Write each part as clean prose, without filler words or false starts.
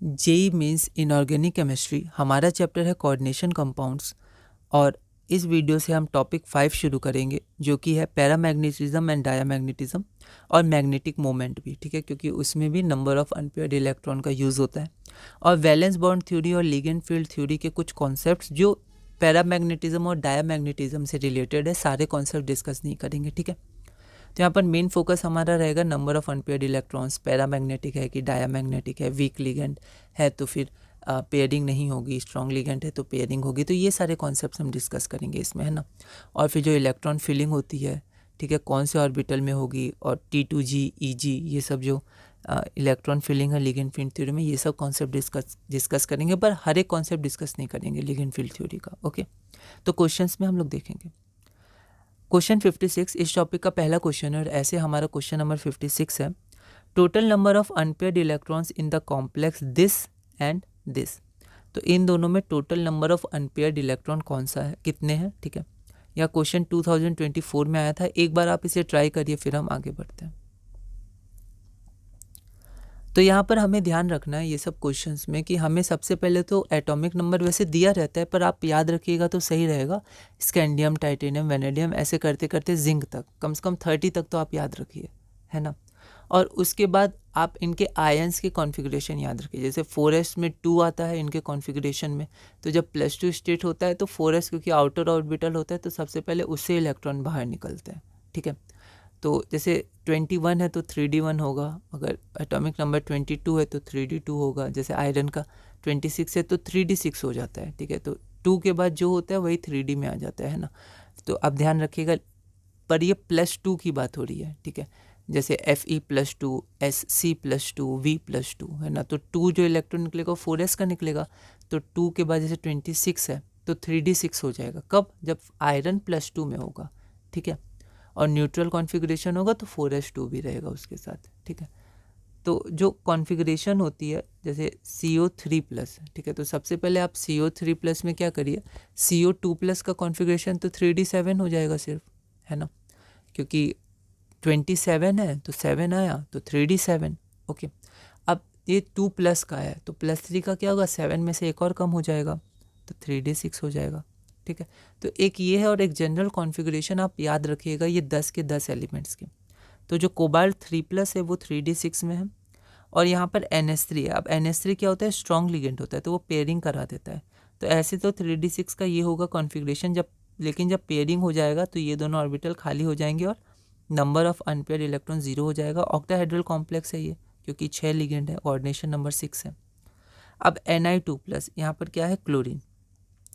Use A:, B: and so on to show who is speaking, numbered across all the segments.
A: JEE mains inorganic chemistry. हमारा chapter है coordination compounds और इस वीडियो से हम टॉपिक 5 शुरू करेंगे जो कि है पैरामैग्नेटिज्म एंड डायामैग्नेटिज्म और मैग्नेटिक मोमेंट भी, ठीक है, क्योंकि उसमें भी नंबर ऑफ अनपेयर्ड इलेक्ट्रॉन का यूज़ होता है। और वैलेंस बॉन्ड थ्योरी और लिगेंड फील्ड थ्योरी के कुछ कॉन्सेप्ट्स जो पैरामैग्नेटिज्म और डायामैग्नेटिज्म से रिलेटेड है, सारे कॉन्सेप्ट डिस्कस नहीं करेंगे, ठीक है। तो यहाँ पर मेन फोकस हमारा रहेगा number of unpaired electrons, paramagnetic है कि डायामैग्नेटिक है, वीक लिगेंड है तो फिर पेयरिंग नहीं होगी, स्ट्रॉन्ग लिगेंड है तो पेयरिंग होगी। तो ये सारे कॉन्सेप्ट्स हम डिस्कस करेंगे इसमें, है ना। और फिर जो इलेक्ट्रॉन फिलिंग होती है, ठीक है, कौन से ऑर्बिटल में होगी, और T2G EG ये सब जो इलेक्ट्रॉन फिलिंग है लिगेंड फील्ड थ्योरी में, ये सब कॉन्सेप्ट डिस्कस करेंगे, पर हर एक कॉन्सेप्ट डिस्कस नहीं करेंगे लिगेंड फील्ड थ्योरी का। ओके, तो क्वेश्चंस में हम लोग देखेंगे। क्वेश्चन 56 इस टॉपिक का पहला क्वेश्चन है और ऐसे हमारा क्वेश्चन नंबर 56 है, total number of unpaired electrons in the complex this and this. तो इन दोनों में total number of unpaired electron कौन सा है, कितने हैं, ठीक है। यह क्वेश्चन 2024 में आया था। एक बार आप इसे ट्राई करिए, फिर हम आगे बढ़ते हैं। तो यहाँ पर हमें ध्यान रखना है ये सब क्वेश्चंस में कि हमें सबसे पहले तो एटॉमिक नंबर वैसे दिया रहता है, पर आप याद रखिएगा तो सही रहेगा। स्कैंडियम, टाइटेनियम, वेनेडियम, ऐसे करते करते जिंक तक, कम से कम 30 तक तो आप याद रखिए, है ना। और उसके बाद आप इनके आयंस के कॉन्फ़िगरेशन याद रखिए। जैसे 4s में 2 आता है इनके कॉन्फ़िगरेशन में, तो जब +2 स्टेट होता है तो 4s क्योंकि आउटर ऑर्बिटल होता है तो सबसे पहले उससे इलेक्ट्रॉन बाहर निकलते हैं, ठीक है। तो जैसे 21 है तो 3d1 होगा, अगर एटॉमिक नंबर 22 है तो 3d2 होगा। जैसे आयरन का 26 है तो 3d6 हो जाता है, ठीक है। तो 2 के बाद जो होता है वही 3d में आ जाता है ना। तो आप ध्यान रखिएगा, पर ये +2 की बात हो रही है, ठीक है। जैसे Fe+2, Sc+2, V+2, है ना। तो 2 जो इलेक्ट्रॉन निकलेगा 4s का निकलेगा। तो 2 के बाद जैसे 26 है तो 3d6 हो जाएगा। कब? जब आयरन +2 में होगा, ठीक है। और न्यूट्रल कॉन्फ़िगरेशन होगा तो 4s2 भी रहेगा उसके साथ, ठीक है। तो जो कॉन्फ़िगरेशन होती है जैसे CO3+, ठीक है, तो सबसे पहले आप CO3+ में क्या करिए, CO2+ का कॉन्फ़िगरेशन तो 3d7 हो जाएगा सिर्फ, है ना, क्योंकि 27 है तो 7 आया तो 3d7। ओके, अब ये 2+ का है तो +3 का क्या होगा, 7 में से एक और कम हो जाएगा तो 3d6 हो जाएगा, ठीक है। तो एक ये है, और एक जनरल कॉन्फ़िगरेशन आप याद रखिएगा ये 10 के 10 एलिमेंट्स के। तो जो कोबाल्ट 3+ है वो 3d6 में है, और यहाँ पर NH3 है। अब NH3 क्या होता है, स्ट्रॉन्ग लिगेंड होता है तो वो पेयरिंग करा देता है। तो ऐसे तो 3d6 का ये होगा कॉन्फ़िगरेशन, लेकिन जब पेयरिंग हो जाएगा तो ये दोनों ऑर्बिटल खाली हो जाएंगे और नंबर ऑफ अनपेयर्ड इलेक्ट्रॉन 0 हो जाएगा। ऑक्टाहेड्रल कॉम्प्लेक्स है ये, क्योंकि 6 लिगेंड है, कोऑर्डिनेशन नंबर 6 है। अब Ni2+, यहाँ पर क्या है, क्लोरीन।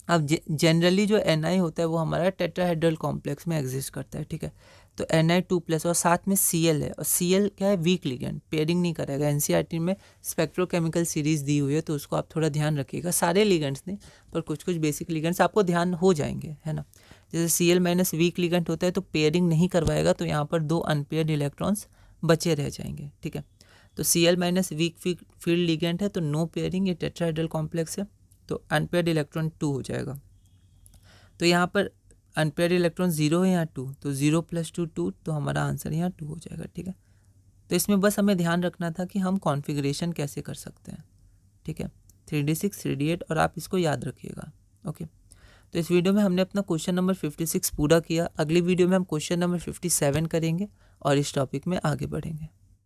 A: अब जनरली जो Ni होता है वो हमारा टेट्राहेड्रल कॉम्प्लेक्स में एग्जिस्ट करता है, ठीक है। तो Ni2+ और साथ में Cl है, और Cl क्या है, वीक लिगेंड, पेयरिंग नहीं करेगा। NCERT में स्पेक्ट्रोकेमिकल सीरीज दी हुई है तो उसको आप थोड़ा ध्यान रखिएगा। सारे लिगेंड्स नहीं, पर कुछ कुछ बेसिक लिगेंड्स आपको ध्यान हो जाएंगे, है ना। जैसे Cl- वीक लिगेंड होता है तो पेयरिंग नहीं करवाएगा, तो यहाँ पर 2 अनपेयर्ड इलेक्ट्रॉन्स बचे रह जाएंगे, ठीक है। तो Cl- वीक फील्ड लिगेंड है तो नो पेयरिंग, ये टेट्राहेड्रल कॉम्प्लेक्स है तो अनपेयर्ड इलेक्ट्रॉन 2 हो जाएगा। तो यहाँ पर अनपेयर्ड इलेक्ट्रॉन 0 है, यहाँ 2, तो 0 + 2 2, तो हमारा आंसर यहाँ 2 हो जाएगा, ठीक है। तो इसमें बस हमें ध्यान रखना था कि हम कॉन्फ़िगरेशन कैसे कर सकते हैं, ठीक है। 3d6 3d8, और आप इसको याद रखिएगा, ओके। तो इस वीडियो में हमने अपना क्वेश्चन नंबर 56 पूरा किया। अगली वीडियो में हम क्वेश्चन नंबर 57 करेंगे और इस टॉपिक में आगे बढ़ेंगे।